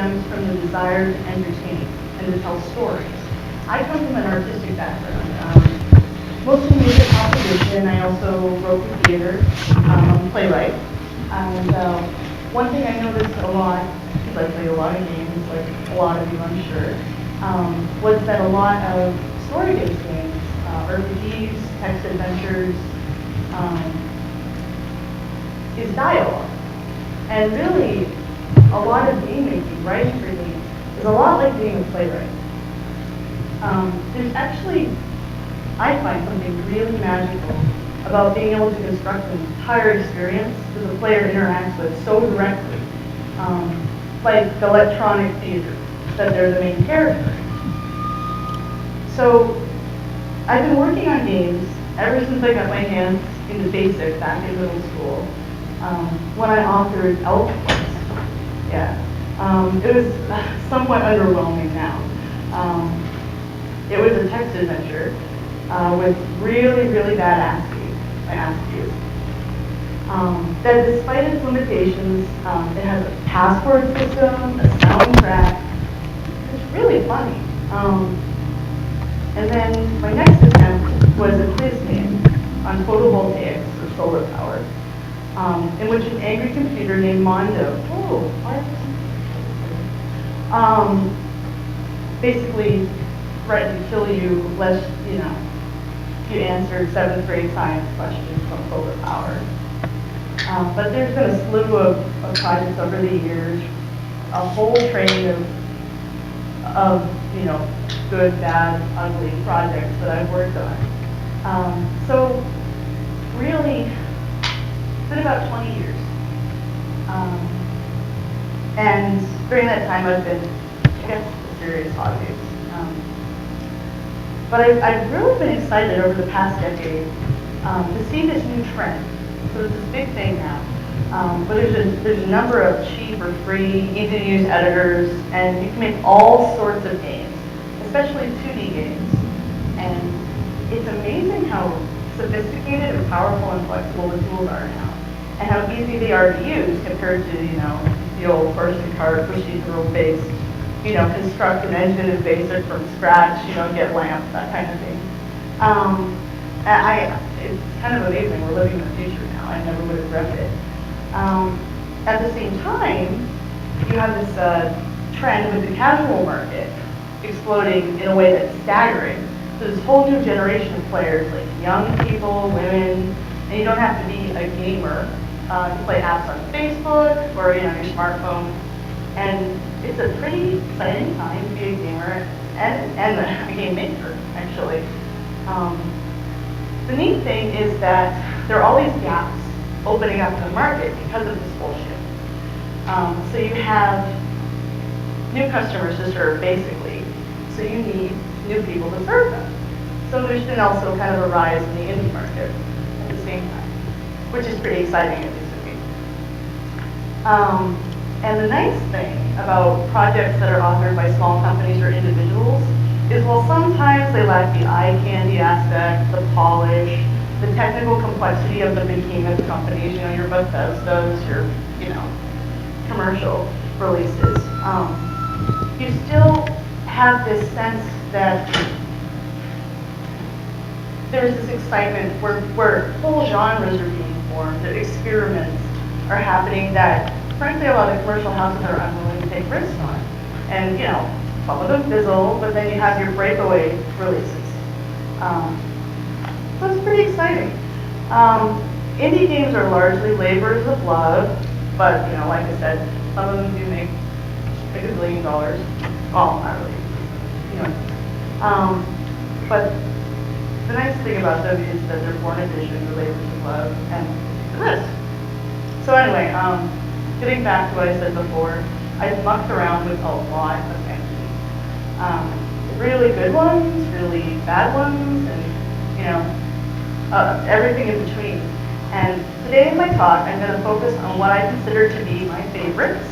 stems from the desire to entertain and to tell stories. I come from an artistic background. Mostly music composition. I also wrote for theater. I'm a playwright. And one thing I noticed a lot, because I play a lot of games, like a lot of you I'm sure, was that a lot of story-based games, RPGs, text adventures, is dialogue. And really, a lot of game making, writing for games, is a lot like being a playwright. There's actually, I find something really magical about being able to construct an entire experience that the player interacts with so directly, like electronic theater, that they're the main character. So, I've been working on games ever since I got my hands into BASIC back in middle school, when I authored Elf Quest. Yeah, it was somewhat underwhelming now. It was a text adventure with really, really bad ASCII. That despite its limitations, it has a password system, a soundtrack. It's really funny. And then my next attempt was a quiz game on photovoltaics or solar power, in which an angry computer named Mondo, basically threatened to kill you unless, you answered 7th grade science questions on solar power. But there's been a slew of projects over the years, a whole train of good, bad, ugly projects that I've worked on. So really, it's been about 20 years. And during that time I've been, I guess, a serious hobbyist. But I've really been excited over the past decade to see this new trend. So it's this big thing now. But there's a number of cheap or free, easy-to-use editors, and you can make all sorts of games, especially 2D games. And it's amazing how sophisticated and powerful and flexible the tools are now, and how easy they are to use compared to, the old horse and cart procedural-based, construct an engine in BASIC from scratch, get lamps, that kind of thing. It's kind of amazing. We're living in the future now. I never would have dreamt it. At the same time, you have this trend with the casual market exploding in a way that's staggering. So this whole new generation of players, like young people, women, and you don't have to be a gamer to play apps on Facebook or your smartphone. And it's a pretty exciting time to be a gamer and a game maker, actually. The neat thing is that there are all these gaps opening up in the market because of this bullshit. So you have new customers to serve, basically. So you need new people to serve them. So there's been also kind of a rise in the indie market at the same time, which is pretty exciting, at least to me. And the nice thing about projects that are authored by small companies or individuals is, while sometimes they lack the eye candy aspect, the polish, the technical complexity of the behemoth companies, your Bethesdas, your, commercial releases, you still have this sense that there's this excitement where whole genres are being formed, that experiments are happening that, frankly, a lot of commercial houses are unwilling to take risks on. And, some of them fizzle, but then you have your breakaway releases. So it's pretty exciting. Indie games are largely labors of love, but, like I said, some of them do make $1 billion. Well, not really. But the nice thing about them is that they're born edition, the labors of love, and the risk. So anyway, getting back to what I said before, I've mucked around with a lot of entries. Really good ones, really bad ones, and everything in between. And today in my talk, I'm going to focus on what I consider to be my favorites,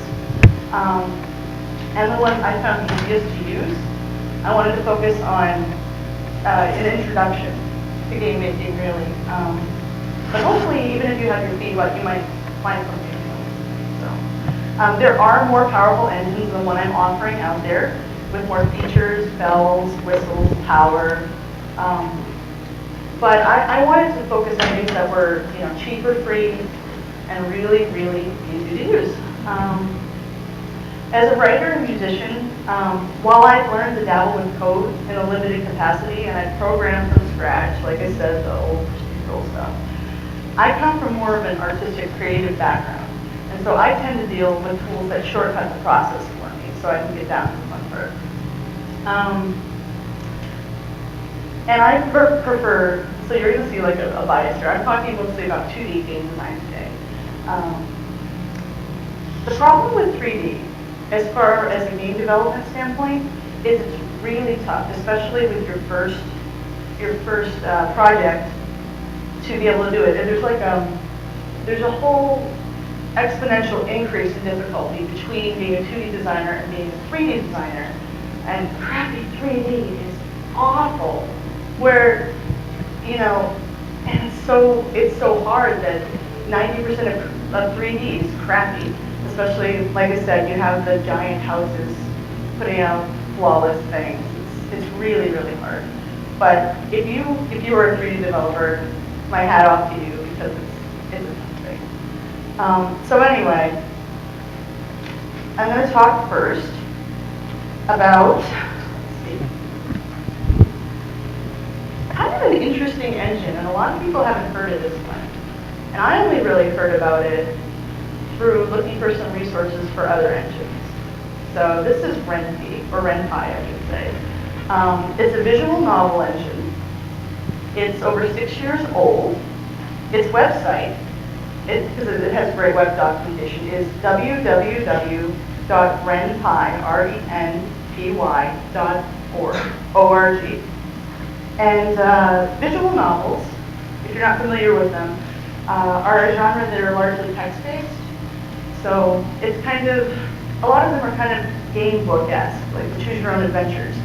and the ones I found easiest to use. I wanted to focus on an introduction to game making, really. But hopefully, even if you have your feet wet, you might find something new. So, There are more powerful engines than what I'm offering out there, with more features, bells, whistles, power. But I wanted to focus on things that were, cheap or free and really, really easy to use. As a writer and musician, while I've learned to dabble with code in a limited capacity and I've programmed from scratch, like I said, the old procedural stuff, I come from more of an artistic, creative background. And so I tend to deal with tools that shortcut the process for me so I can get down to the fun part. And I prefer, so you're going to see like a bias here. I'm talking mostly about 2D game design today. The problem with 3D, as far as a game development standpoint, is it's really tough, especially with your first project, to be able to do it. And there's a whole exponential increase in difficulty between being a 2D designer and being a 3D designer. And crappy 3D is awful. Where, and it's so hard that 90% of 3D is crappy. Especially, like I said, you have the giant houses putting out flawless things. It's really, really hard. But if you were a 3D developer, my hat off to you, because it's a tough thing. So anyway, I'm going to talk first about, kind of an interesting engine, and a lot of people haven't heard of this one. And I only really heard about it through looking for some resources for other engines. So this is Renzi, or Renzi, I should say. It's a visual novel engine. It's over 6 years old. Its website, because it has great web documentation, is www.renpy.org. And visual novels, if you're not familiar with them, are a genre that are largely text-based. So it's kind of, a lot of them are kind of game book-esque, like the Choose Your Own Adventures,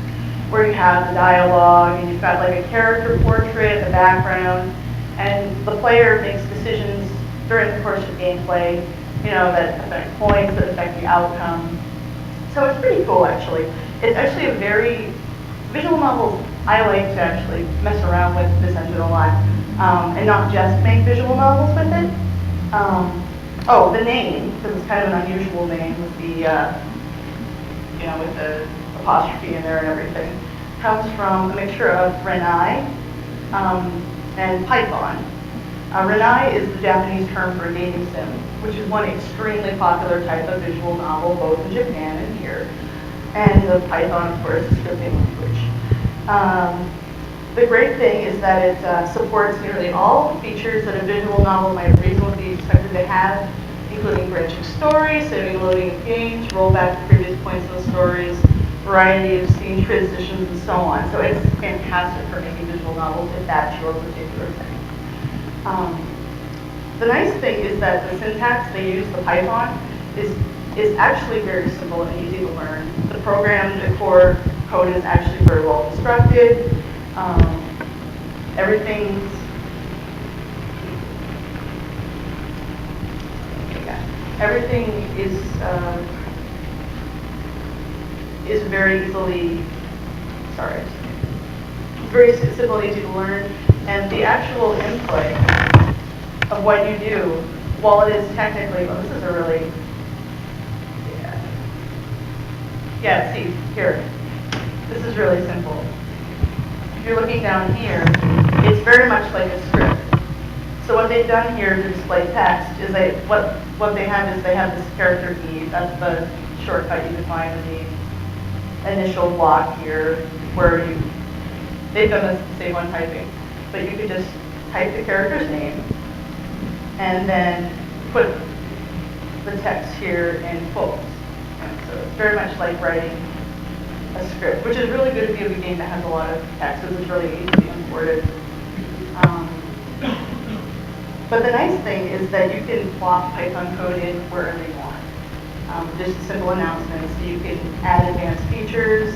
where you have the dialogue and you've got like a character portrait, the background, and the player makes decisions during the course of gameplay, that affect points, that affect the outcome. So it's pretty cool, actually. It's actually a very, visual novels, I like to actually mess around with this engine a lot, and not just make visual novels with it. The name, because it's kind of an unusual name with the, with the apostrophe in there and everything, comes from a mixture of Renzi and Python. Renzi is the Japanese term for a dating sim, which is one extremely popular type of visual novel, both in Japan and here. And the Python, of course, is scripting language. The great thing is that it supports nearly all the features that a visual novel might reasonably be expected to have, including branching stories, saving and loading of games, rollback to previous points in the stories, variety of scene transitions, and so on. So it's fantastic for making visual novels if that's your particular thing. The nice thing is that the syntax they use, the Python, is actually very simple and easy to learn. The program, the core code is actually very well constructed. Everything is very easily, very simple and easy to learn, and the actual input of what you do, while it is technically, well, this is a really, see, here, this is really simple. If you're looking down here, it's very much like a script. So what they've done here to display text is what they have is they have this character key. That's the shortcut you can find in the initial block here, where they've done this to save on typing. But you could just type the character's name and then put the text here in quotes. And so it's very much like writing a script, which is really good if you have a game that has a lot of text, because it's really easy to be imported. But the nice thing is that you can plop Python code in wherever you want. Just a simple announcement, so you can add advanced features,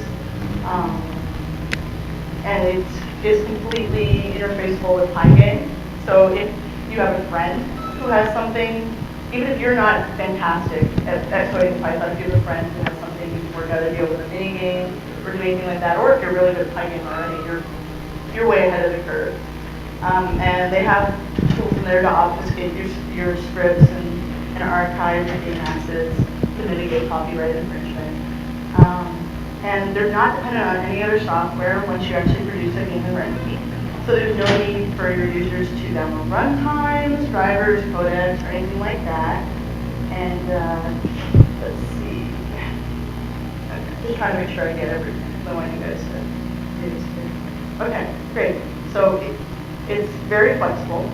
and it is completely interfaceable with Pygame. So if you have a friend who has something, even if you're not fantastic at coding in Python, if you have a friend who has something you can work out a deal with a mini game or do anything like that, or if you're really good at Python already, you're way ahead of the curve. And they have tools in there to obfuscate your scripts and archive your game assets to mitigate copyright infringement. And they're not dependent on any other software once you actually produce a game in Renzi. So there's no need for your users to download runtimes, drivers, codecs, or anything like that. And let's see. Okay, just trying to make sure I get everything. I want you guys to do this too. Okay, great. So it's very flexible.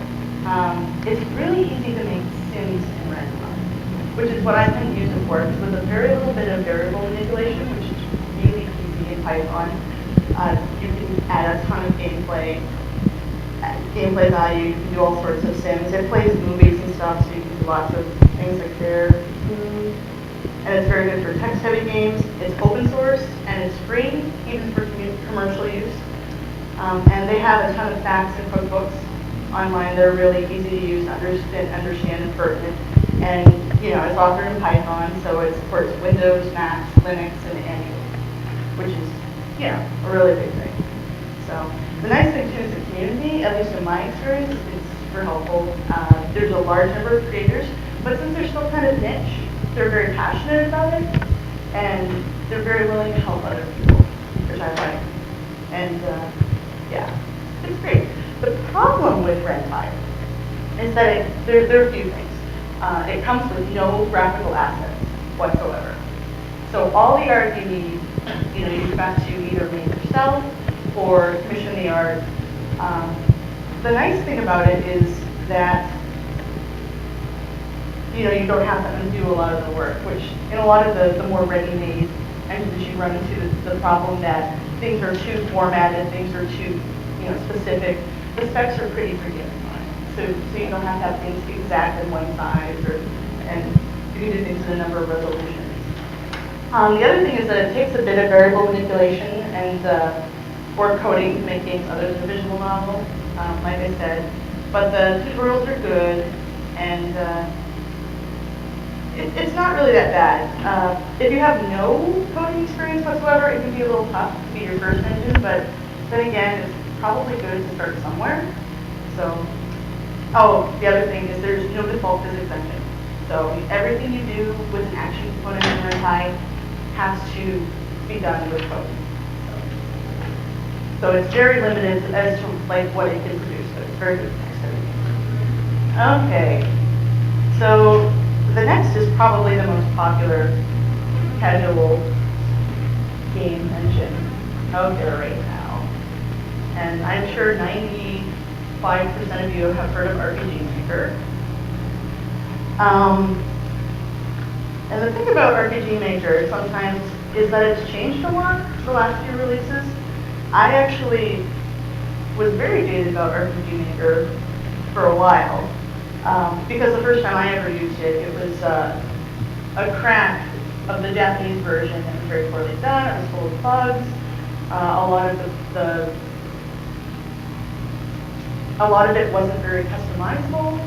It's really easy to make sims in Renzi, which is what I tend to use it for. With a very little bit of variable manipulation, which is really easy in Python. You can add a ton of gameplay value. You can do all sorts of sims. It plays movies and stuff, so you can do lots of things like there. And it's very good for text-heavy games. It's open source and it's free, even for commercial use. And they have a ton of facts and cookbooks online that are really easy to use, understand, and pertinent. And it's authored in Python, so it supports Windows, Mac, Linux, and Andy, which is a really big thing. So the nice thing too is the community, at least in my experience, is super helpful. There's a large number of creators, but since they're still kind of niche, they're very passionate about it, and they're very willing to help other people, which I like. And it's great. The problem with Renzi is that there are a few things. It comes with no graphical assets whatsoever. So all the art you need, you've got to either make yourself or commission the art. The nice thing about it is that you don't have to undo a lot of the work, which in a lot of the more ready-made engines you run into the problem that things are too formatted, things are too specific. The specs are pretty forgiving on it, so you don't have to have things exact in one size, and you can do things in a number of resolutions. The other thing is that it takes a bit of variable manipulation and or coding to make games other than a visual novel, like I said. But the tutorials are good, and it's not really that bad. If you have no coding experience whatsoever, it can be a little tough to be your first engine, but then again, it's probably good to start somewhere. So, the other thing is there's no default physics engine. So everything you do with an action component in Renzi has to be done with code. So it's very limited as to what it can produce, but it's very good for text editing. Okay, so the next is probably the most popular casual game engine out there right now. And I'm sure 95% of you have heard of RPG Maker. And the thing about RPG Maker sometimes is that it's changed a lot the last few releases. I actually was very jaded about RPG Maker for a while because the first time I ever used it, it was a crack of the Japanese version. It was very poorly done. It was full of bugs. A lot of it wasn't very customizable.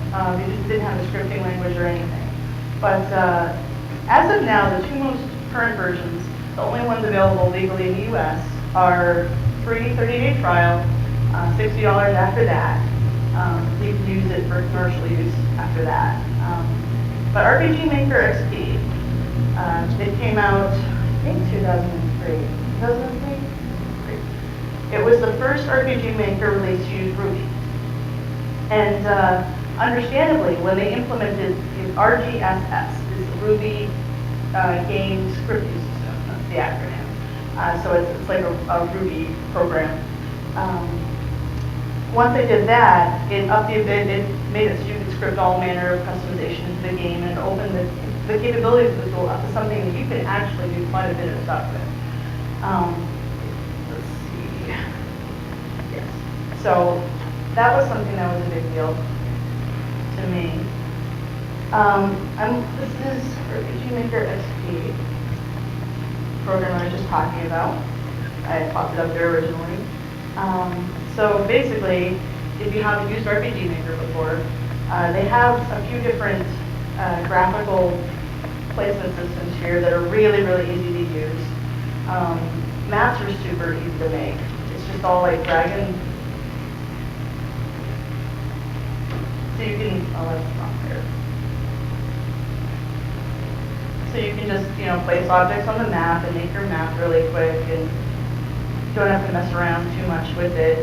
It just didn't have a scripting language or anything. But as of now, the two most current versions, the only ones available legally in the US, are free 30-day trial, $60 after that. You can use it for commercial use after that. But RPG Maker XP, it came out, I think, 2003. 2003? It was the first RPG Maker release to use Ruby. And understandably, when they implemented RGSS, is the Ruby Game Scripting System, that's the acronym. So it's like a Ruby program. Once they did that, it made it so you could script all manner of customization into the game and opened the capabilities of the tool up to something that you could actually do quite a bit of stuff with. Let's see. Yes. So that was something that was a big deal to me. This is RPG Maker XP program I was just talking about. I popped it up there originally. So basically, if you haven't used RPG Maker before, they have a few different graphical placement systems here that are really, really easy to use. Maps are super easy to make. It's just all like drag and, so you can, oh, that's not there. So you can just, place objects on the map and make your map really quick, and you don't have to mess around too much with it.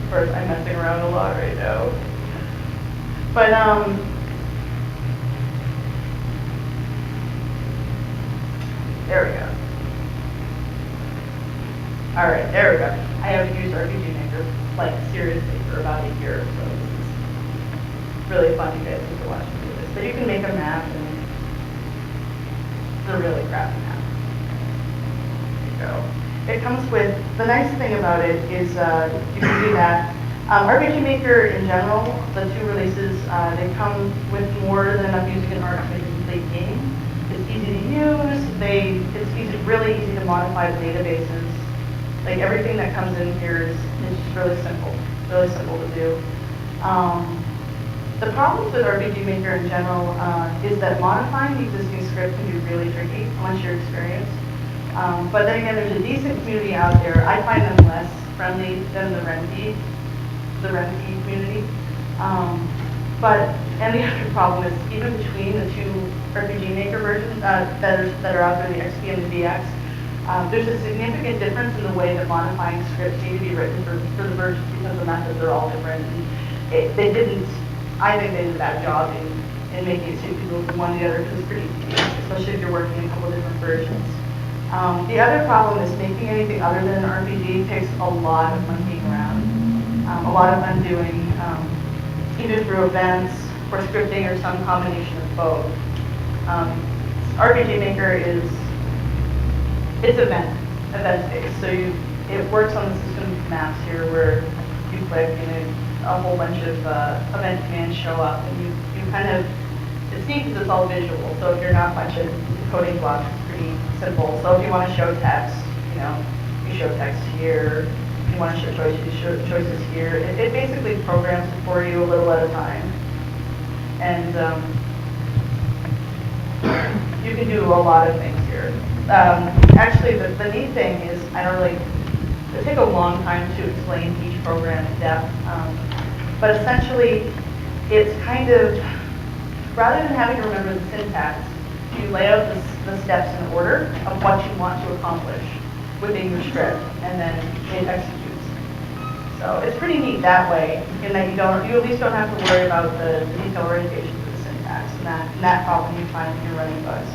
Of course, I'm messing around a lot right now. But, there we go. All right, there we go. I haven't used RPG Maker, like, seriously for about a year, so this is really fun. You guys need to watch me do this. But you can make a map, and it's a really crappy map. There you go. It comes with, the nice thing about it is you can do that. RPG Maker in general, the 2 releases, they come with more than enough music and art to make a complete game. It's easy to use. It's really easy to modify the databases. Like everything that comes in here is just really simple to do. The problems with RPG Maker in general is that modifying the existing script can be really tricky unless you're experienced. But then again, there's a decent community out there. I find them less friendly than the Renzi community. And the other problem is even between the 2 RPG Maker versions that are out there, the XP and the VX, there's a significant difference in the way that modifying scripts need to be written for the versions because the methods are all different. And I think they did a bad job in making it suit people from one to the other because it's pretty easy, especially if you're working in a couple different versions. The other problem is making anything other than an RPG takes a lot of monkeying around, a lot of undoing, either through events or scripting or some combination of both. RPG Maker it's event-based, so it works on the system maps here where you click and a whole bunch of event commands show up, and you kind of, it's neat because it's all visual, so if you're not much at coding blocks, it's pretty simple. So if you want to show text, you show text here. If you want to show choices, you show choices here. It basically programs it for you a little at a time. And you can do a lot of things here. Actually, the neat thing is, it take a long time to explain each program in depth, but essentially, it's kind of, rather than having to remember the syntax, you lay out the steps in order of what you want to accomplish within your script, and then it executes. So it's pretty neat that way, in that you at least don't have to worry about the detail orientation of the syntax, and that problem you find when you're running bugs.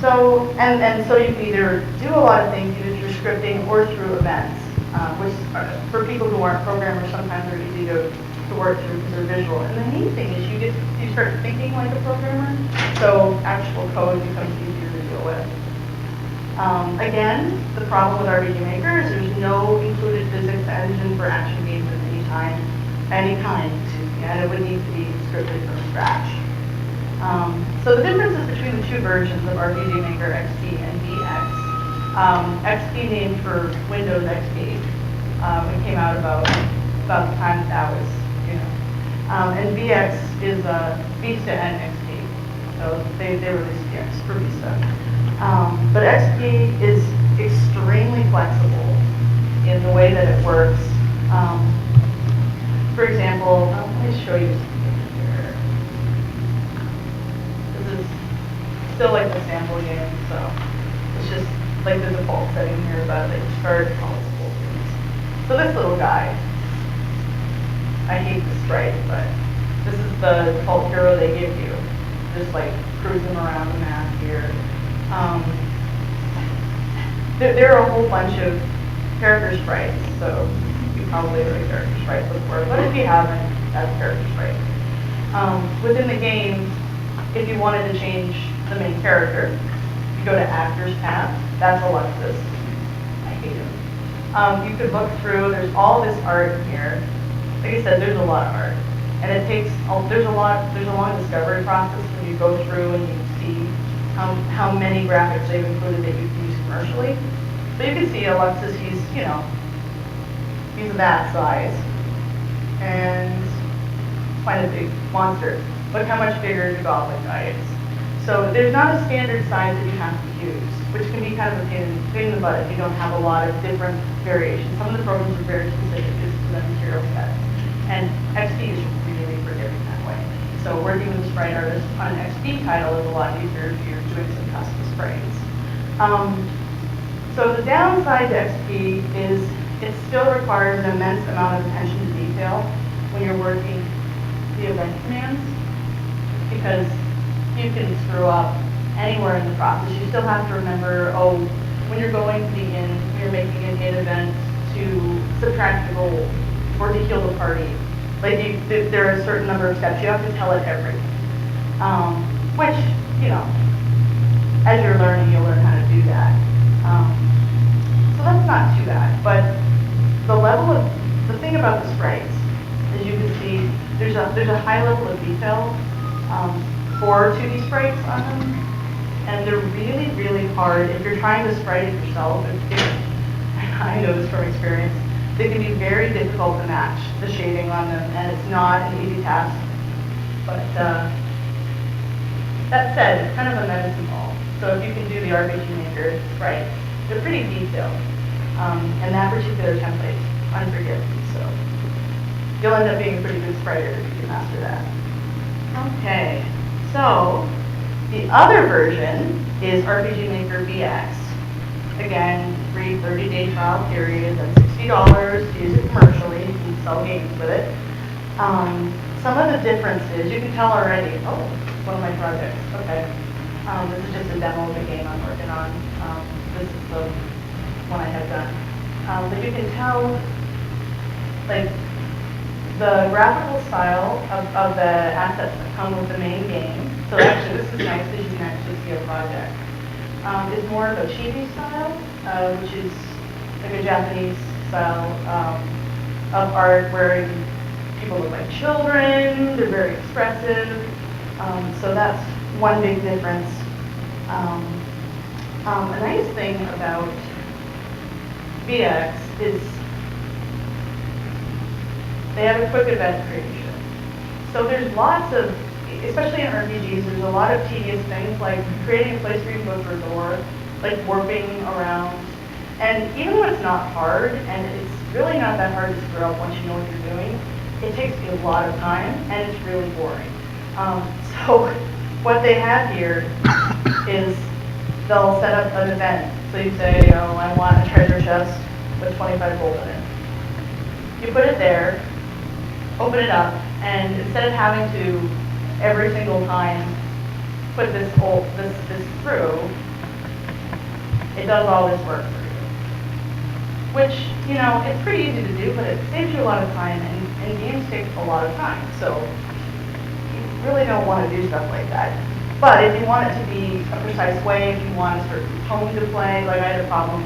So you can either do a lot of things either through scripting or through events, which for people who aren't programmers sometimes are easy to work through because they're visual. And the neat thing is you start thinking like a programmer, so actual code becomes easier to deal with. Again, the problem with RPG Maker is there's no included physics engine for action games of any kind, and it would need to be scripted from scratch. So the differences between the 2 versions of RPG Maker XP and VX, XP named for Windows XP, it came out about the time that was, and VX is Vista and XP, so they released VX for Vista. But XP is extremely flexible in the way that it works. For example, let me show you something here. This is still like the sample game, so it's just like the default setting here, but like start all its full things. So this little guy, I hate the sprite, but this is the default hero they give you. Just like cruising around the map here. There are a whole bunch of character sprites, so you probably have a character sprite before, but if you haven't, that's character sprite. Within the game, if you wanted to change the main character, you go to Actors tab. That's Alexis. I hate him. You could look through. There's all this art in here. Like I said, there's a lot of art, and it takes. There's a long discovery process when you go through and you see how many graphics they've included that you can use commercially. But you can see Alexis, he's, you know, he's that size. And quite a big monster. Look how much bigger the goblin guy is. So there's not a standard size that you have to use, which can be kind of a pain in the butt if you don't have a lot of different variations. Some of the programs are very specific just to the material set. And XP is really forgiving that way. So working with a sprite artist on an XP title is a lot easier if you're doing some custom sprites. So the downside to XP is it still requires an immense amount of attention to detail when you're working the event commands, because you can screw up anywhere in the process. You still have to remember, oh, when you're going to begin, you're making an in event to subtract the goal or to heal the party. Like there are a certain number of steps. You have to tell it everything. Which, you know, as you're learning, you'll learn how to do that. So that's not too bad. But the thing about the sprites, as you can see, there's a high level of detail for 2D sprites on them, and they're really, really hard. If you're trying to sprite it yourself, I know this from experience, they can be very difficult to match the shading on them, and it's not an easy task. But that said, it's kind of a medicine ball. So if you can do the RPG Maker sprites, they're pretty detailed, and that particular template is unforgiving. So you'll end up being a pretty good spriter if you can master that. Okay, so the other version is RPG Maker VX. Again, free 30-day trial period. That's $60 to use it commercially. You can sell games with it. Some of the differences, you can tell already. Oh, it's one of my projects. Okay. This is just a demo of the game I'm working on. This is the one I have done. But you can tell, like, the graphical style of the assets that come with the main game. So actually, this is nice because you can actually see a project. Is more of a chibi style, which is like a Japanese style of art where people look like children, they're very expressive. So that's one big difference. A nice thing about VX is they have a quick event creation. So there's lots of, especially in RPGs, there's a lot of tedious things like creating a place where you can go through a door, like warping around. And even though it's not hard, and it's really not that hard to screw up once you know what you're doing, it takes a lot of time, and it's really boring. So what they have here is they'll set up an event. So you say, oh, I want a treasure chest with 25 gold in it. You put it there, open it up, and instead of having to every single time put this through, it does all this work for you. Which, you know, it's pretty easy to do, but it saves you a lot of time, and games take a lot of time. So you really don't want to do stuff like that. But if you want it to be a precise way, if you want a certain tone to play, like I had a problem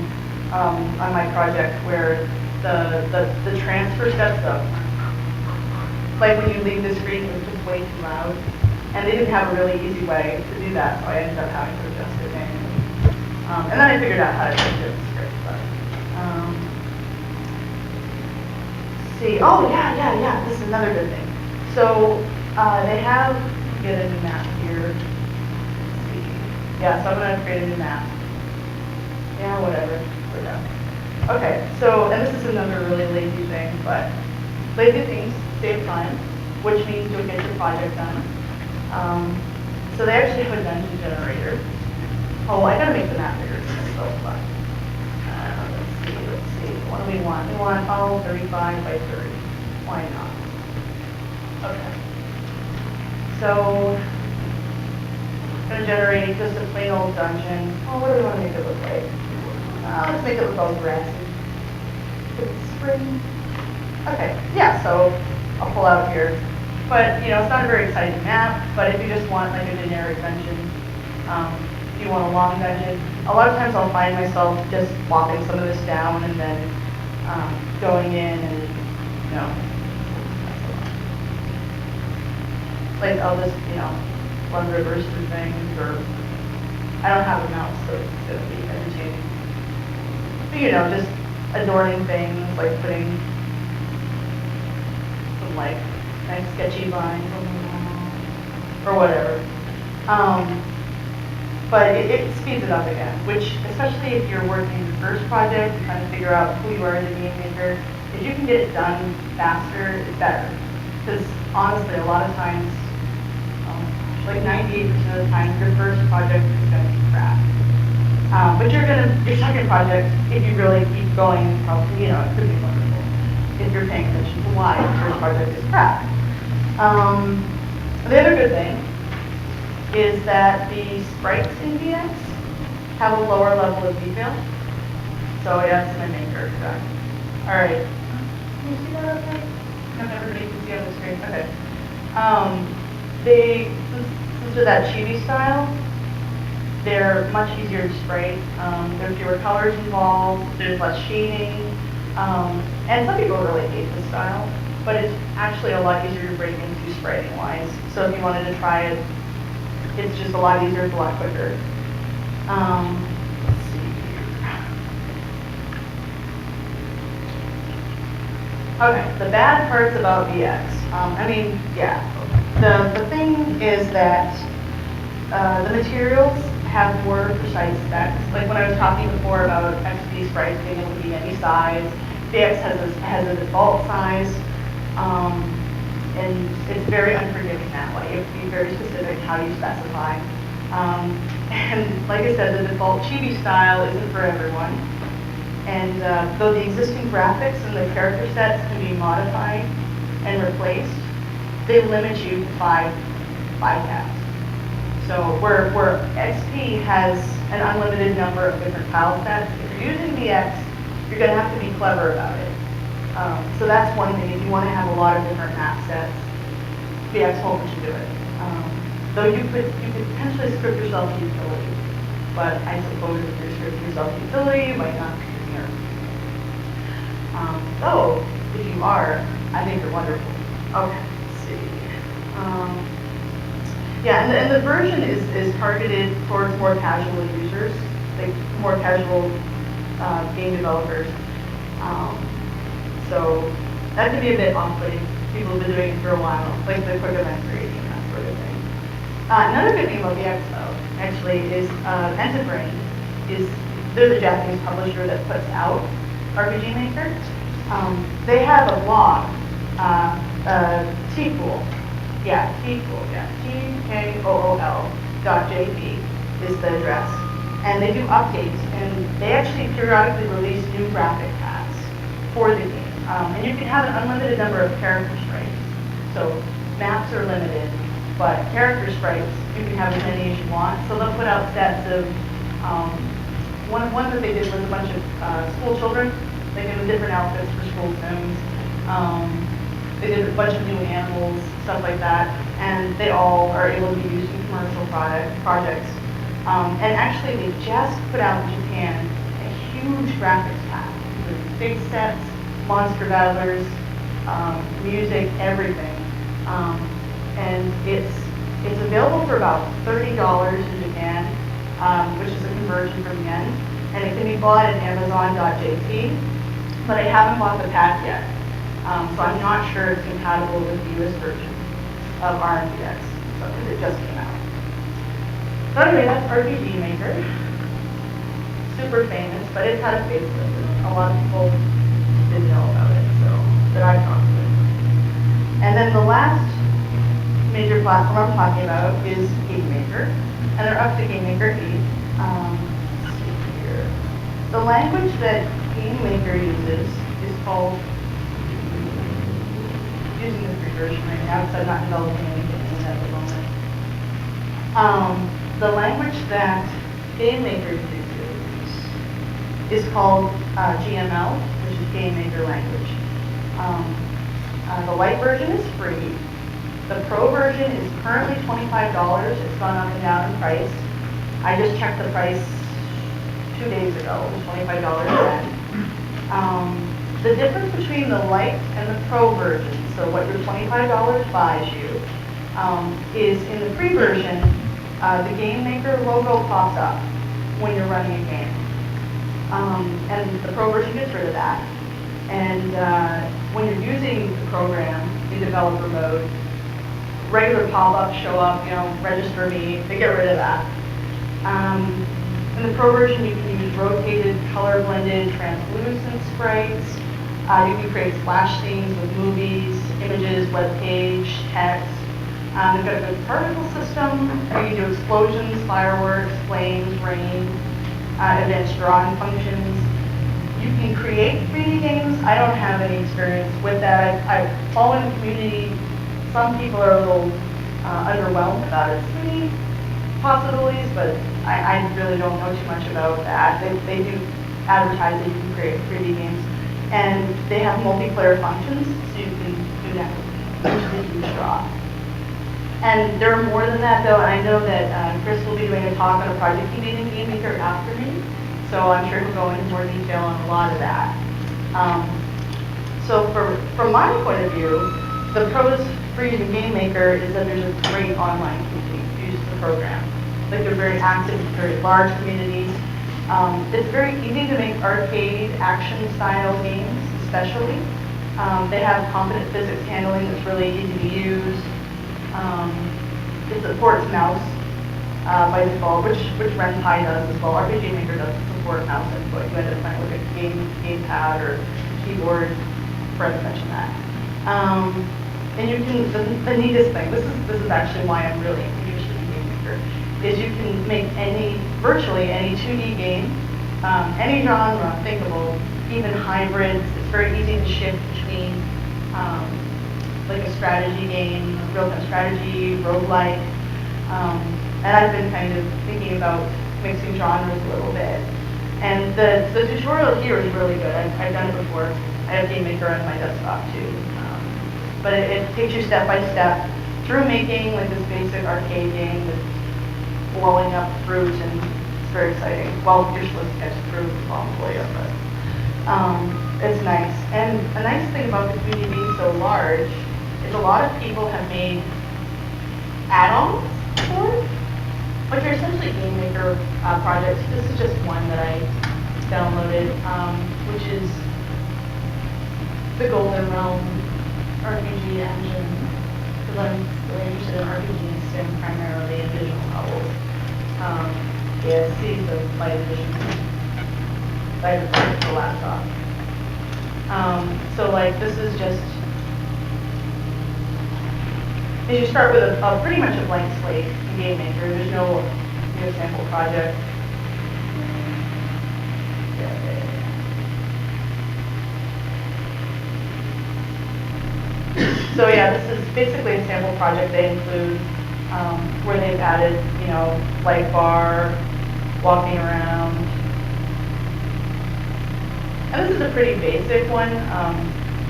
on my project where the transfer steps up. Like when you leave the screen, it was just way too loud. And they didn't have a really easy way to do that, so I ended up having to adjust it manually. And then I figured out how to change it in the script. But, see, oh yeah, this is another good thing. So they have, get a new map here. Let's see. Yeah, so I'm going to create a new map. Yeah, whatever, we're done. Okay, so, and this is another really lazy thing, but lazy things save time, which means you'll get your project done. So they actually have a dungeon generator. Oh, I gotta make the map bigger. It's so fun. Let's see. What do we want? We want all 35 by 30. Why not? Okay. So, I'm gonna generate just a plain old dungeon. Oh, what do we want to make it look like? Let's make it look all grassy. Spring. Okay, yeah, so I'll pull out here. But, you know, it's not a very exciting map, but if you just want like a generic dungeon, if you want a long dungeon, a lot of times I'll find myself just plopping some of this down and then going in and, you know, like I'll just, you know, run rivers through things, or I don't have a mouse, so it's going to be entertaining. you know, just adorning things, like putting some like nice sketchy lines on the wall, or whatever. But it speeds it up again, which, especially if you're working your first project, trying to figure out who you are as a game maker, if you can get it done faster, it's better. Because honestly, a lot of times, like 98% of the time, your first project is going to be crap. But your second project, if you really keep going, probably, you know, it could be wonderful. If you're paying attention to why your first project is crap. The other good thing is that the sprites in VX have a lower level of detail. So yeah, it's my maker. All right. Can you see that okay? No, everybody can see on the screen. Okay. Since they're that chibi style, they're much easier to spray. There are fewer colors involved. There's less shading. And some people really hate this style, but it's actually a lot easier to break into spraying-wise. So if you wanted to try it, it's just a lot easier, it's a lot quicker. Let's see here. Okay, the bad parts about VX. I mean, yeah, the thing is that the materials have more precise specs. Like when I was talking before about XP sprites being able to be any size, VX has a default size. And it's very unforgiving that way. You have to be very specific how you specify. And like I said, the default chibi style isn't for everyone. And though the existing graphics and the character sets can be modified and replaced, they limit you to five tabs. So where XP has an unlimited number of different tile sets, if you're using VX, you're going to have to be clever about it. So that's one thing. If you want to have a lot of different map sets, VX won't let you do it. Though you could potentially script yourself to utility, but I suppose if you're scripting yourself to utility, you might not be here. So if you are, I think you're wonderful. Okay, let's see. Yeah, and the version is targeted towards more casual users, like more casual game developers. So that could be a bit off-putting. People have been doing it for a while, like the quick event creating, that sort of thing. Another good thing about VX, though, actually, is Everyman they're the Japanese publisher that puts out RPG Maker. They have a blog, Tkool. Yeah, Tkool, yeah, TKOOL.jp is the address. And they do updates, and they actually periodically release new graphic paths for the game. And you can have an unlimited number of character sprites. So maps are limited, but character sprites, you can have as many as you want. So they'll put out sets of, one that they did was a bunch of school children. They did different outfits for school sims. They did a bunch of new animals, stuff like that. And they all are able to be used in commercial projects. And actually, they just put out in Japan a huge graphics pack with big sets, monster battlers, music, everything. And it's available for about $30 in Japan, which is a conversion from yen. And it can be bought at Amazon.jp, but I haven't bought the pack yet. So I'm not sure it's compatible with the US version of RMVX, because it just came out. So anyway, that's RPG Maker. Super famous, but it's had a facelift. A lot of people didn't know about it, so that I've talked to. And then the last major platform I'm talking about is Game Maker, and they're up to Game Maker 8. Let's see here. The language that Game Maker uses is called, using the free version right now because I'm not developing anything in it at the moment. The language that Game Maker uses is called GML, which is Game Maker language. The light version is free. The pro version is currently $25. It's gone up and down in price. I just checked the price 2 days ago. It was $25 then. The difference between the light and the pro version, so what your $25 buys you, is in the free version, the Game Maker logo pops up when you're running a game. And the pro version gets rid of that. And when you're using the program in developer mode, regular pop-ups show up, register me, they get rid of that. In the pro version, you can use rotated, color-blended, translucent sprites. You can create splash scenes with movies, images, web page, text. They've got a good particle system. You can do explosions, fireworks, flames, rain, advanced drawing functions. You can create 3D games. I don't have any experience with that. I've followed the community. Some people are a little underwhelmed about its 3D possibilities, but I really don't know too much about that. They do advertise that you can create 3D games. And they have multiplayer functions, so you can do that, which is a huge draw. And there are more than that, though, and I know that Chris will be doing a talk on a project he made in GameMaker after me, so I'm sure he'll go into more detail on a lot of that. So from my point of view, the pros for using GameMaker is that there's a great online community who uses the program. Like, they're very active, very large communities. It's very easy to make arcade action-style games, especially. They have competent physics handling that's really easy to use. It supports mouse by default, which Renzi does as well. RPG Maker doesn't support mouse input. You end up playing with a gamepad or keyboard. Fred mentioned that. And you can, the neatest thing, this is actually why I'm really interested in GameMaker, is you can make virtually any 2D game, any genre thinkable, even hybrids. It's very easy to shift between like a strategy game, real-time strategy, roguelike. And I've been kind of thinking about mixing genres a little bit. And the tutorial here is really good. I've done it before. I have GameMaker on my desktop too. But it takes you step by step through making like this basic arcade game with blowing up fruit, and it's very exciting. Well, you're supposed to catch fruit while I'm blowing up, but it's nice. And a nice thing about the community being so large is a lot of people have made add-ons for it, which are essentially GameMaker projects. This is just one that I downloaded, which is the Golden Realm RPG engine, because I'm really interested in RPG and Sim primarily and visual novels. Yeah, see the light edition. Light edition for the laptop. So like this is just, you start with a pretty much a blank slate in GameMaker. There's no sample project. So yeah, this is basically a sample project they include where they've added, light bar, walking around. And this is a pretty basic one.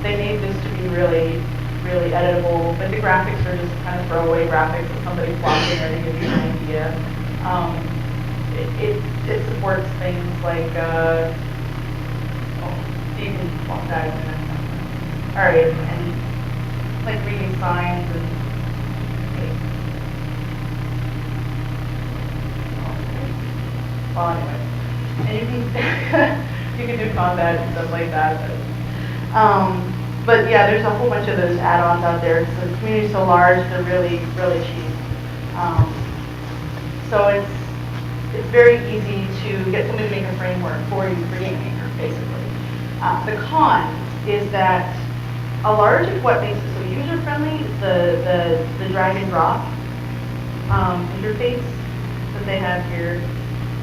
They made this to be really, really editable, but the graphics are just kind of throwaway graphics that somebody's walking there to give you an idea. It supports things like, you can walk that in a minute. All right, and like reading signs and well, anyway, and you can you can do combat and stuff like that. But yeah, there's a whole bunch of those add-ons out there. So the community's so large, they're really, really cheap. So it's very easy to get somebody to make a framework for you for GameMaker, basically. The con is that a large of what makes it so user-friendly is the drag and drop interface that they have here.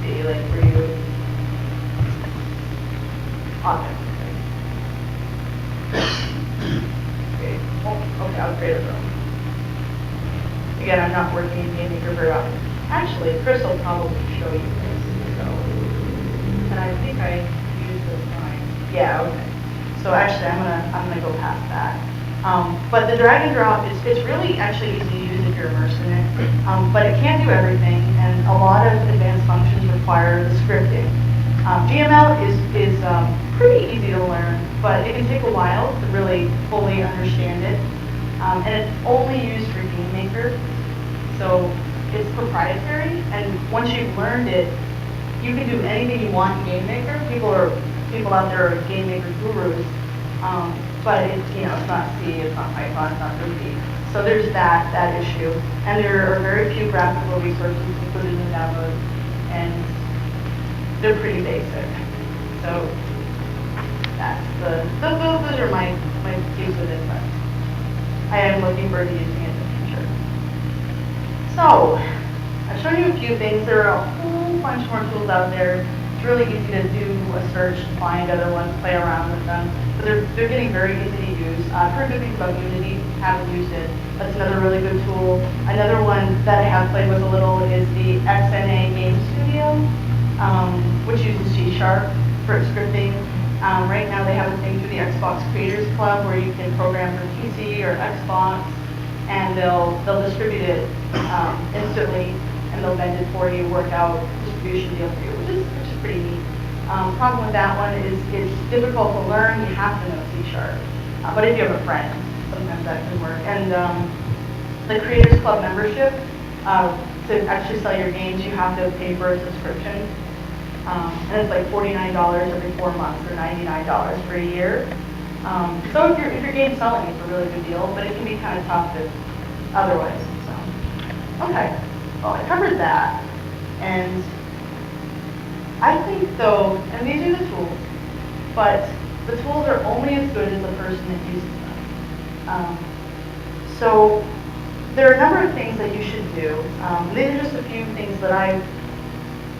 See, like where you object. Okay. Oh, okay, I'll create a room. Again, I'm not working in GameMaker very often. Actually, Chris will probably show you this. So, and I think I used this line. Yeah. Okay. So actually, I'm gonna go past that. But the drag and drop it's really actually easy to use if you're immersed in it. But it can't do everything, and a lot of advanced functions require the scripting. GML is pretty easy to learn, but it can take a while to really fully understand it. And it's only used for GameMaker, so it's proprietary. And once you've learned it, you can do anything you want in Game Maker. People out there are Game Maker gurus, but it's, it's not C, it's not Python, it's not Ruby. So there's that issue. And there are very few graphical resources included in the download, and they're pretty basic. So those are my views with it, but I am looking forward to using it in the future. So I've shown you a few things. There are a whole bunch more tools out there. It's really easy to do a search, find other ones, play around with them. But they're getting very easy to use. I've heard good things about Unity, haven't used it. That's another really good tool. Another one that I have played with a little is the XNA Game Studio, which uses C# for its scripting. Right now they have a thing through the Xbox Creators Club where you can program for PC or Xbox, and they'll distribute it instantly, and they'll bend it for you, work out distribution deal for you, which is pretty neat. Problem with that one is it's difficult to learn. You have to know C#. But if you have a friend, sometimes that can work. And the Creators Club membership, to actually sell your games, you have to pay for a subscription. And it's like $49 every 4 months or $99 for a year. So if your game's selling, it's a really good deal, but it can be kind of tough otherwise. So, okay, well, I covered that. And I think though, and these are the tools, but the tools are only as good as the person that uses them. So there are a number of things that you should do. These are just a few things that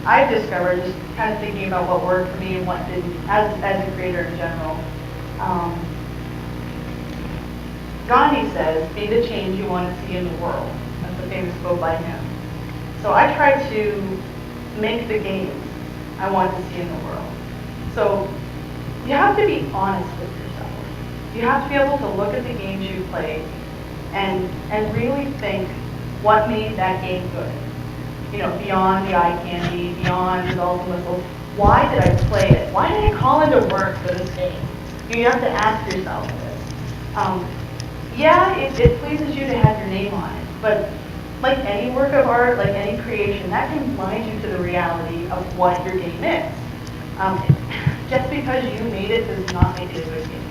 I've discovered, just kind of thinking about what worked for me and what didn't, as a creator in general. Gandhi says, "Be the change you want to see in the world." That's a famous quote by him. So I try to make the games I want to see in the world. So you have to be honest with yourself. You have to be able to look at the games you played and really think what made that game good. Beyond the eye candy, beyond the bells and whistles. Why did I play it? Why did I call into work for this game? You have to ask yourself this. Yeah, it pleases you to have your name on it, but like any work of art, like any creation, that can blind you to the reality of what your game is. Just because you made it does not make it a good game.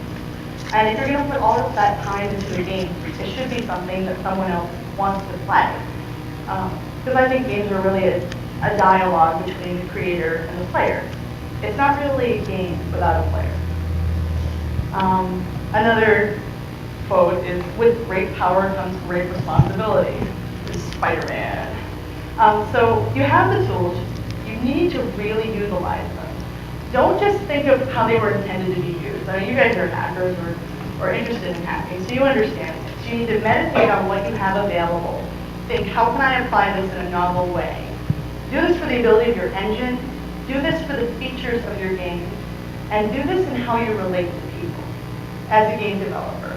And if you're going to put all of that time into a game, it should be something that someone else wants to play. Because I think games are really a dialogue between the creator and the player. It's not really a game without a player. Another quote is, "With great power comes great responsibility." This is Spider-Man. So you have the tools. You need to really utilize them. Don't just think of how they were intended to be used. I mean, you guys are hackers or interested in hacking, so you understand this. You need to meditate on what you have available. Think, how can I apply this in a novel way? Do this for the ability of your engine. Do this for the features of your game. And do this in how you relate to people as a game developer.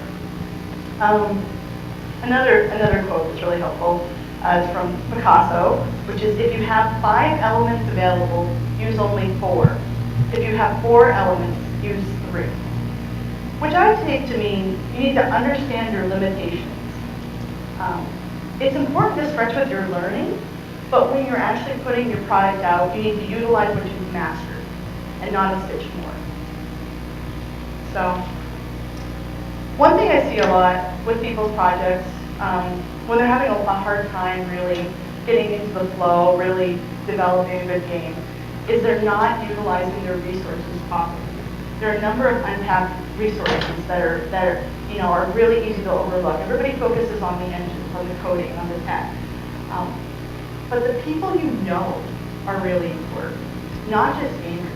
Another quote that's really helpful is from Picasso, which is, "If you have 5 elements available, use only 4. If you have 4 elements, use 3. Which I would take to mean you need to understand your limitations. It's important to stretch with your learning, but when you're actually putting your product out, you need to utilize what you've mastered and not a stitch more. So, one thing I see a lot with people's projects, when they're having a hard time really getting into the flow, really developing a good game, is they're not utilizing their resources properly. There are a number of untapped resources that are really easy to overlook. Everybody focuses on the engines, on the coding, on the tech. But the people you know are really important, not just gamers.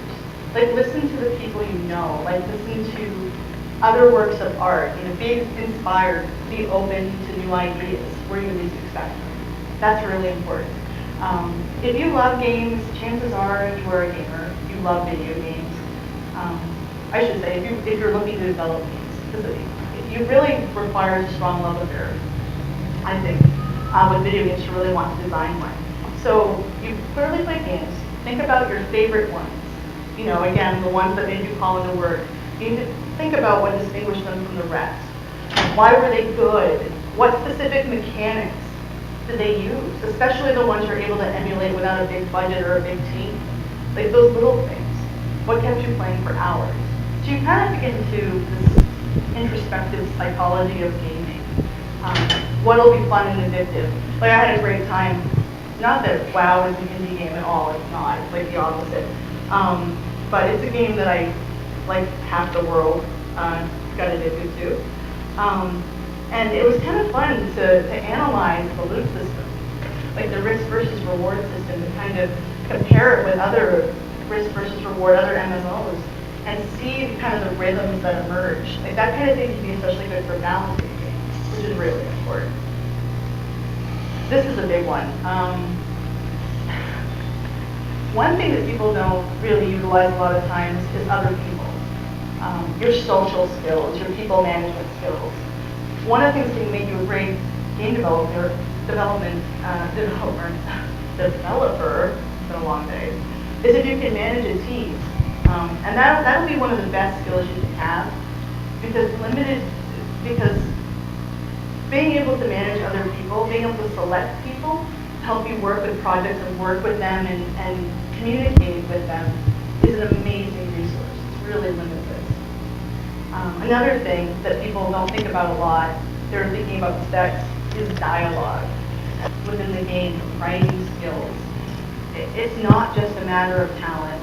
Like, listen to the people you know. Like, listen to other works of art. Be inspired, be open to new ideas where you least expect them. That's really important. If you love games, chances are you are a gamer. You love video games. I should say, if you're looking to develop games, because it really requires a strong love affair, I think, with video games to really want to design one. So you clearly play games. Think about your favorite ones. Again, the ones that made you call into work. You need to think about what distinguished them from the rest. Why were they good? What specific mechanics did they use? Especially the ones you're able to emulate without a big budget or a big team. Like those little things. What kept you playing for hours? So you kind of get into this introspective psychology of gaming. What'll be fun and addictive? Like I had a great time. Not that WoW is an indie game at all. It's not. It's like the opposite. But it's a game that I, like half the world, got addicted to. And it was kind of fun to analyze the loot system, like the risk versus reward system, and kind of compare it with other risk versus reward, other MMOs, and see kind of the rhythms that emerge. Like that kind of thing can be especially good for balancing games, which is really important. This is a big one. One thing that people don't really utilize a lot of times is other people. Your social skills, your people management skills. One of the things that can make you a great game developer, it's been a long day, is if you can manage a team. And that'll be one of the best skills you can have, because being able to manage other people, being able to select people, help you work with projects and work with them and communicate with them is an amazing resource. It's really limitless. Another thing that people don't think about a lot, they're thinking about specs, is dialogue within the game, writing skills. It's not just a matter of talent.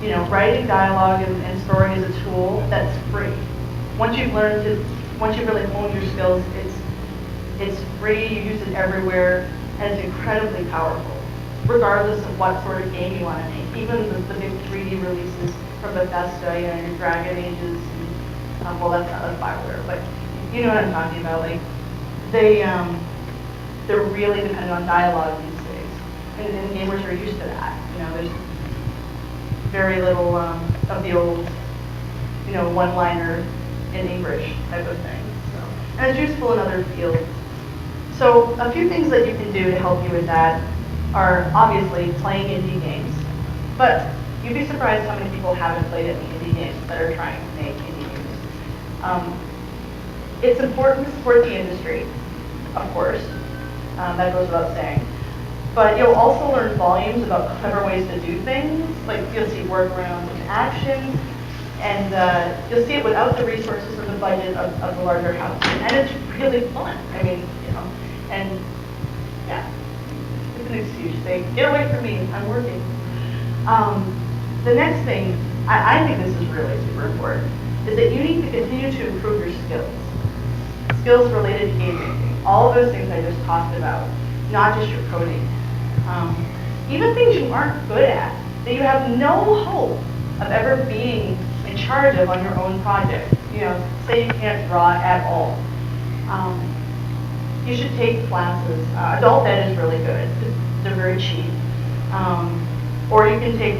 You know, writing dialogue and story is a tool that's free. Once you've really honed your skills, it's free, you use it everywhere, and it's incredibly powerful, regardless of what sort of game you want to make. Even the big 3D releases from Bethesda, your Dragon Ages, and, well, that's not a Bioware, but you know what I'm talking about. Like, they're really dependent on dialogue these days, and gamers are used to that. You know, there's very little of the old, one-liner in English type of thing. So, and it's useful in other fields. So a few things that you can do to help you with that are obviously playing indie games. But you'd be surprised how many people haven't played any indie games that are trying to make indie games. It's important to support the industry, of course. That goes without saying. But you'll also learn volumes about clever ways to do things. Like you'll see workarounds in action, and you'll see it without the resources or the budget of the larger house. And it's really fun. I mean, and yeah, it's an excuse. Say, get away from me, I'm working. The next thing, I think this is really super important, is that you need to continue to improve your skills. Skills related to game making. All of those things I just talked about, not just your coding. Even things you aren't good at, that you have no hope of ever being in charge of on your own project. Say you can't draw at all. You should take classes. Adult Ed is really good. They're very cheap. Or you can take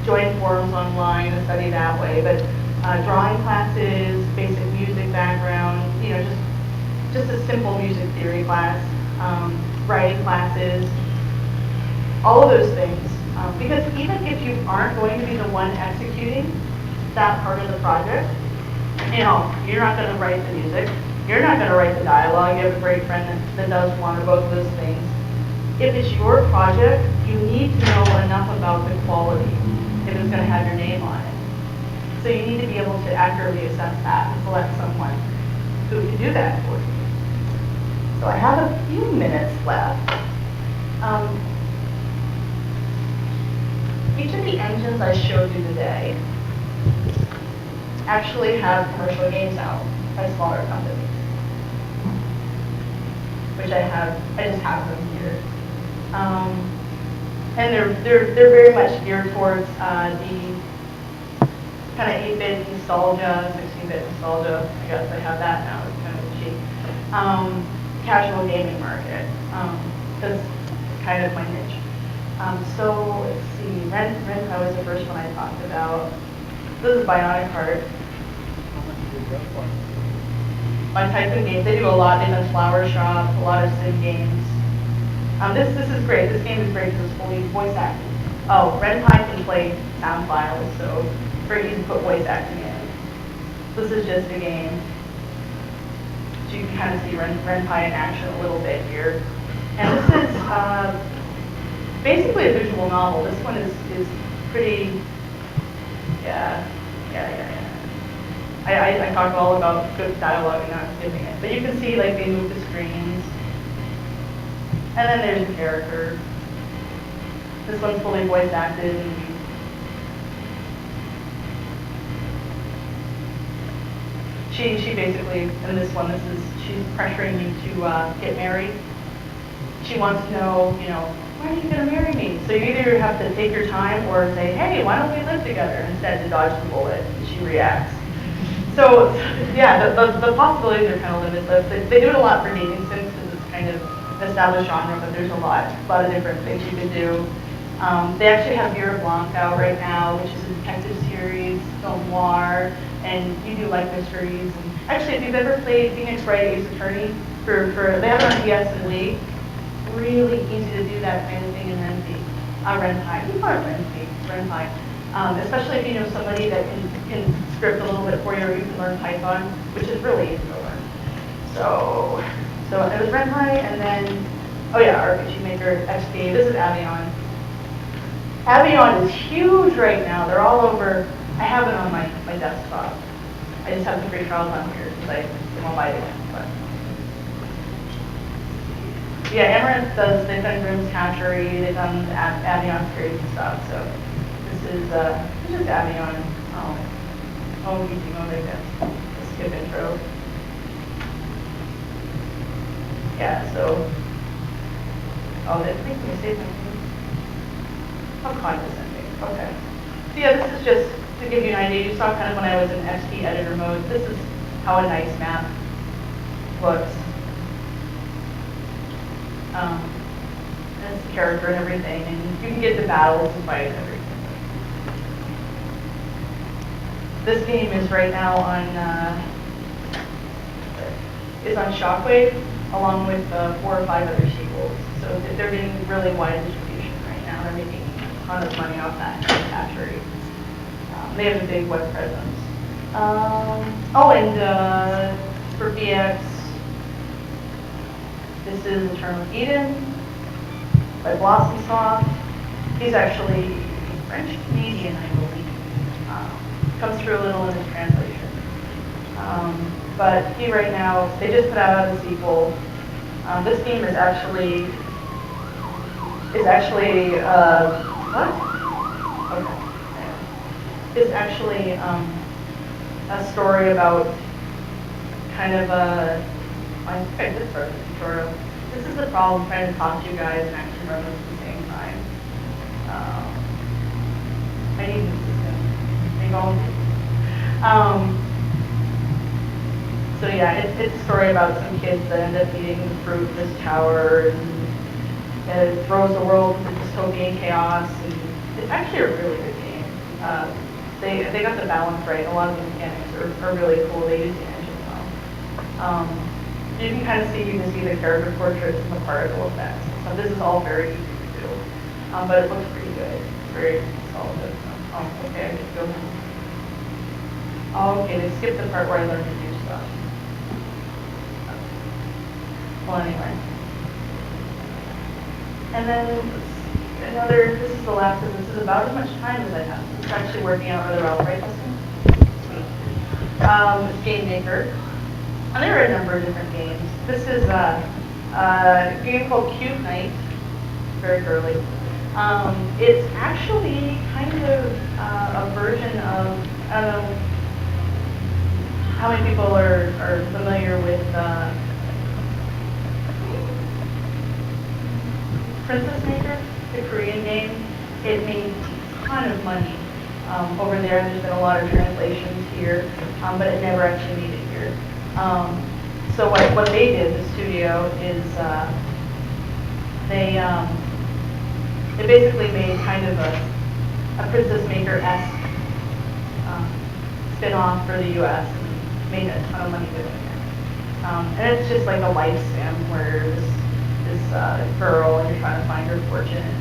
join forums online and study that way. But drawing classes, basic music background, just a simple music theory class, writing classes, all of those things. Because even if you aren't going to be the one executing that part of the project, you're not going to write the music, you're not going to write the dialogue, you have a great friend that does one or both of those things. If it's your project, you need to know enough about the quality if it's going to have your name on it. So you need to be able to accurately assess that and select someone who can do that for you. So I have a few minutes left. Each of the engines I showed you today actually have commercial games out by smaller companies, which I just have them here. And they're very much geared towards the kind of 8-bit nostalgia, 16-bit nostalgia. I guess I have that now. It's kind of cheap. Casual gaming market. That's kind of my niche. So let's see. Renzi was the first one I talked about. This is Bionic Heart. My type of games, they do a lot. They've done Flower Shop, a lot of sim games. This is great. This game is great because it's fully voice acting. Oh, Renzi can play sound files, so it's very easy to put voice acting in. This is just a game. So you can kind of see Renzi in action a little bit here. And this is basically a visual novel. This one is pretty, yeah. I talk all about good dialogue and not skipping it. But you can see like they move the screens. And then there's the character. This one's fully voice acted. And she basically, in this one, she's pressuring you to get married. She wants to know, when are you going to marry me? So you either have to take your time or say, hey, why don't we live together? Instead to dodge the bullet. And she reacts. So yeah, the possibilities are kind of limitless. They do it a lot for dating sims because it's kind of an established genre, but there's a lot of different things you can do. They actually have Vera Blanca out right now, which is a detective series, film noir, and you do like mysteries. And actually, if you've ever played Phoenix Wright Ace Attorney, they have it on DS and Wii. Really easy to do that kind of thing in Renzi. Renzi. You call it Renzi. Especially if you know somebody that can script a little bit for you, or you can learn Python, which is really easy to learn. So it was Renzi, and then, oh yeah, RPG Maker, XP. This is Avion. Avion is huge right now. They're all over. I have it on my desktop. I just have the free trials on here because I won't buy it again. But yeah, Amaranth they've done Grimm's Hatchery, they've done Avion series and stuff. So this is Avion. YouTube mode, I guess. Skip intro. Yeah, so I think we saved my name. How condescending. Okay. So yeah, this is just to give you an idea. You saw kind of when I was in XP editor mode. This is how a nice map looks. And it's the character and everything, and you can get the battles and fight and everything. This game is right now on Shockwave, along with 4 or 5 other sequels. So they're getting really wide distribution right now. They're making a ton of money off that hatchery. They have a big web presence. And for BX, this is Eternal of Eden by Blossom Soft. He's actually French Canadian, I believe. Comes through a little in his translation. But he right now, they just put out a sequel. This game is actually what? Okay. It's actually a story about kind of I think I did start the tutorial. This is the problem trying to talk to you guys and actually run this at the same time. I need an assistant. So yeah, it's a story about some kids that end up eating the fruit in this tower, and it throws the world into dystopian chaos. And it's actually a really good game. They got the balance right. A lot of the mechanics are really cool. They use the engine well. You can kind of see the character portraits and the particle effects. So this is all very easy to do, but it looks pretty good. It's very solid. Okay, I just go now. Okay, they skipped the part where I learned to do stuff. Well, anyway. And then this is the last, because this is about as much time as I have. It's actually working out rather well, right, Justin? Sweet. Game Maker. And there are a number of different games. This is a game called Cube Night. Very girly. It's actually kind of a version of, I don't know how many people are familiar with Princess Maker, the Korean game. It made a ton of money over there, and there's been a lot of translations here, but it never actually made it here. So what they did, the studio, is they basically made kind of a Princess Maker-esque spin-off for the U.S. and made a ton of money doing it. And it's just like a life sim where this girl, and you're trying to find her fortune.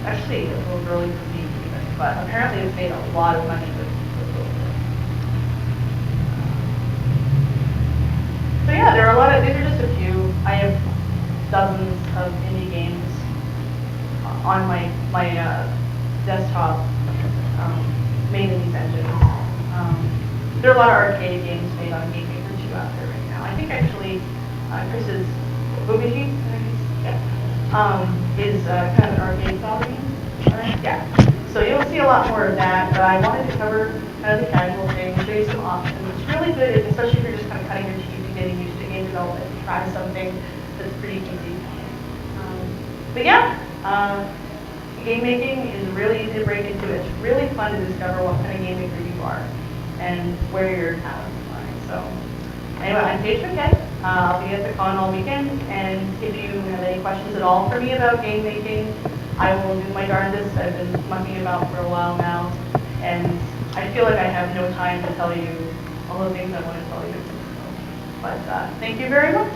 Actually, a little girly for me even, but apparently it's made a lot of money with little bit. So yeah, there are a lot of, these are just a few. I have dozens of indie games on my desktop, made in these engines. There are a lot of arcade games made on Game Maker 2 out there right now. I think actually Chris's Boogie, is kind of an arcade style game. Right? Yeah. So you'll see a lot more of that, but I wanted to cover kind of the casual thing, show you some options. It's really good, especially if you're just kind of cutting your teeth and getting used to game development, and try something that's pretty easy. But yeah, game making is really easy to break into. It's really fun to discover what kind of game maker you are and where your talents lie. So anyway, I'm Paige Mckenna. I'll be at the con all weekend, and if you have any questions at all for me about game making, I will do my darndest. I've been mucking about for a while now, and I feel like I have no time to tell you all the things I want to tell you. But thank you very much.